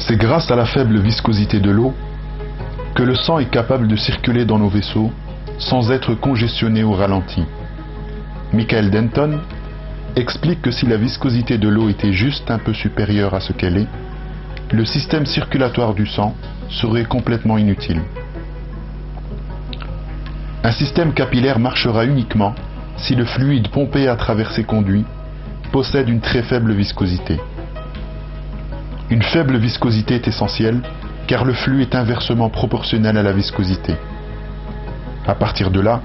C'est grâce à la faible viscosité de l'eau que le sang est capable de circuler dans nos vaisseaux sans être congestionné au ralenti. Michael Denton explique que si la viscosité de l'eau était juste un peu supérieure à ce qu'elle est, le système circulatoire du sang serait complètement inutile. Un système capillaire marchera uniquement si le fluide pompé à travers ses conduits possède une très faible viscosité. Une faible viscosité est essentielle car le flux est inversement proportionnel à la viscosité. À partir de là,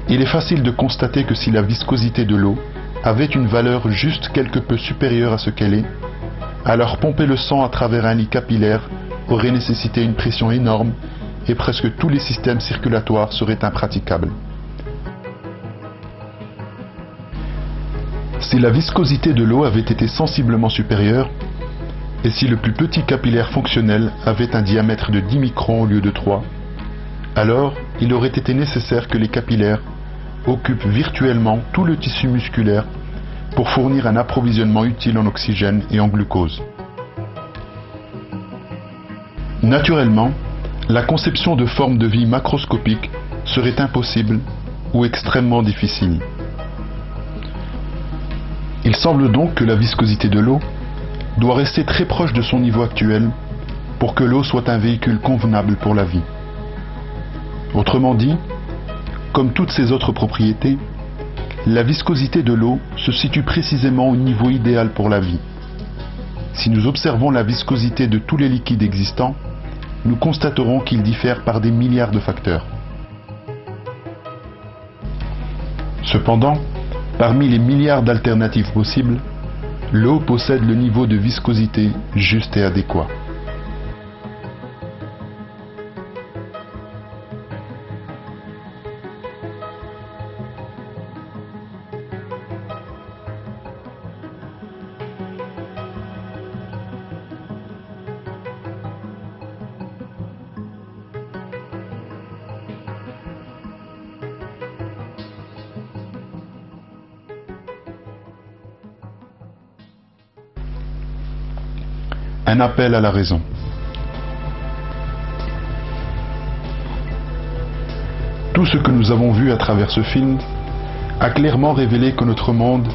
il est facile de constater que si la viscosité de l'eau avait une valeur juste quelque peu supérieure à ce qu'elle est, alors pomper le sang à travers un lit capillaire aurait nécessité une pression énorme et presque tous les systèmes circulatoires seraient impraticables. Si la viscosité de l'eau avait été sensiblement supérieure, et si le plus petit capillaire fonctionnel avait un diamètre de 10 microns au lieu de 3, alors il aurait été nécessaire que les capillaires occupent virtuellement tout le tissu musculaire pour fournir un approvisionnement utile en oxygène et en glucose. Naturellement, la conception de formes de vie macroscopiques serait impossible ou extrêmement difficile. Il semble donc que la viscosité de l'eau doit rester très proche de son niveau actuel pour que l'eau soit un véhicule convenable pour la vie. Autrement dit, comme toutes ses autres propriétés, la viscosité de l'eau se situe précisément au niveau idéal pour la vie. Si nous observons la viscosité de tous les liquides existants, nous constaterons qu'ils diffèrent par des milliards de facteurs. Cependant, parmi les milliards d'alternatives possibles, l'eau possède le niveau de viscosité juste et adéquat. Un appel à la raison. Tout ce que nous avons vu à travers ce film a clairement révélé que notre monde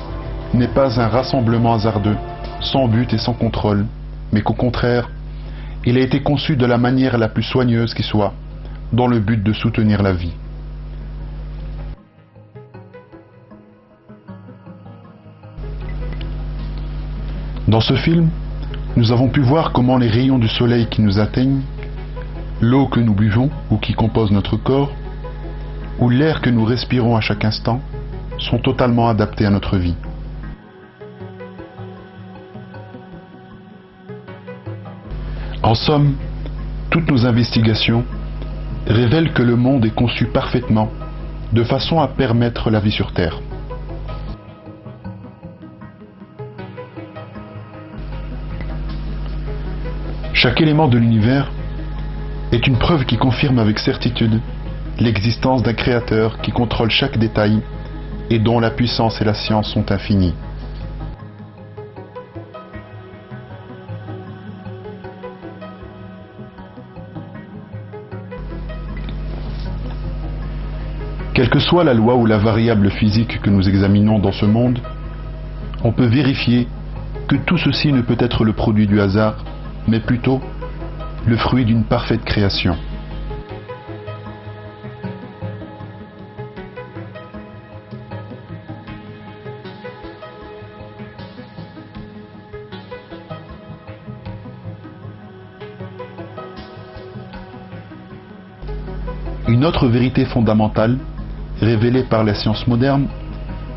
n'est pas un rassemblement hasardeux, sans but et sans contrôle, mais qu'au contraire, il a été conçu de la manière la plus soigneuse qui soit, dans le but de soutenir la vie. Dans ce film, nous avons pu voir comment les rayons du soleil qui nous atteignent, l'eau que nous buvons ou qui compose notre corps, ou l'air que nous respirons à chaque instant, sont totalement adaptés à notre vie. En somme, toutes nos investigations révèlent que le monde est conçu parfaitement de façon à permettre la vie sur Terre. Chaque élément de l'univers est une preuve qui confirme avec certitude l'existence d'un créateur qui contrôle chaque détail et dont la puissance et la science sont infinies. Quelle que soit la loi ou la variable physique que nous examinons dans ce monde, on peut vérifier que tout ceci ne peut être le produit du hasard, mais plutôt le fruit d'une parfaite création. Une autre vérité fondamentale, révélée par la science moderne,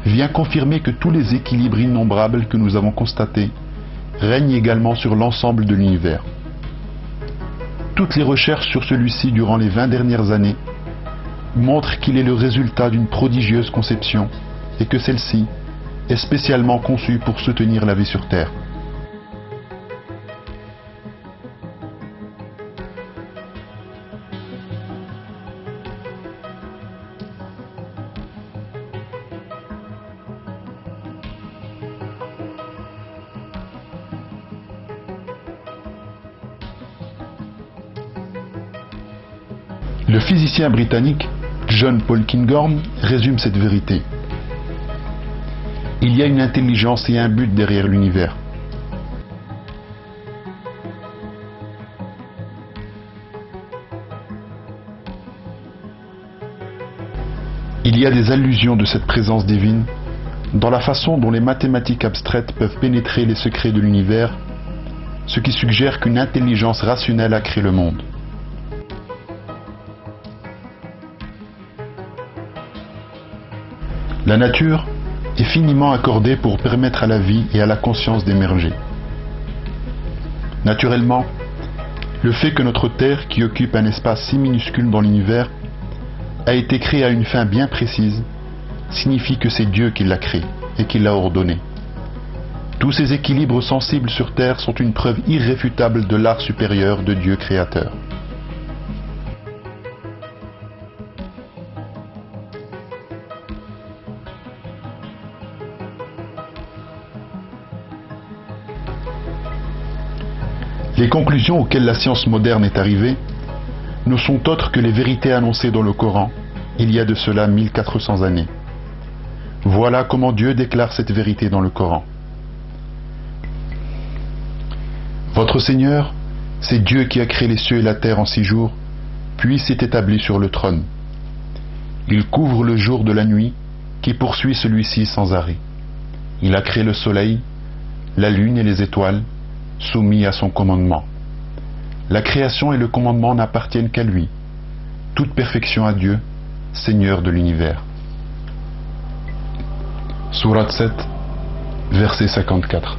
vient confirmer que tous les équilibres innombrables que nous avons constatés règne également sur l'ensemble de l'univers. Toutes les recherches sur celui-ci durant les 20 dernières années montrent qu'il est le résultat d'une prodigieuse conception et que celle-ci est spécialement conçue pour soutenir la vie sur Terre. Le physicien britannique John Polkinghorne résume cette vérité. Il y a une intelligence et un but derrière l'univers. Il y a des allusions de cette présence divine dans la façon dont les mathématiques abstraites peuvent pénétrer les secrets de l'univers, ce qui suggère qu'une intelligence rationnelle a créé le monde. La nature est finiment accordée pour permettre à la vie et à la conscience d'émerger. Naturellement, le fait que notre Terre, qui occupe un espace si minuscule dans l'univers, a été créée à une fin bien précise, signifie que c'est Dieu qui l'a créée et qui l'a ordonnée. Tous ces équilibres sensibles sur Terre sont une preuve irréfutable de l'art supérieur de Dieu créateur. Les conclusions auxquelles la science moderne est arrivée ne sont autres que les vérités annoncées dans le Coran, il y a de cela 1400 années. Voilà comment Dieu déclare cette vérité dans le Coran. Votre Seigneur, c'est Dieu qui a créé les cieux et la terre en 6 jours, puis s'est établi sur le trône. Il couvre le jour de la nuit, qui poursuit celui-ci sans arrêt. Il a créé le soleil, la lune et les étoiles, soumis à son commandement. La création et le commandement n'appartiennent qu'à lui. Toute perfection à Dieu, Seigneur de l'univers. Sourate 7, verset 54.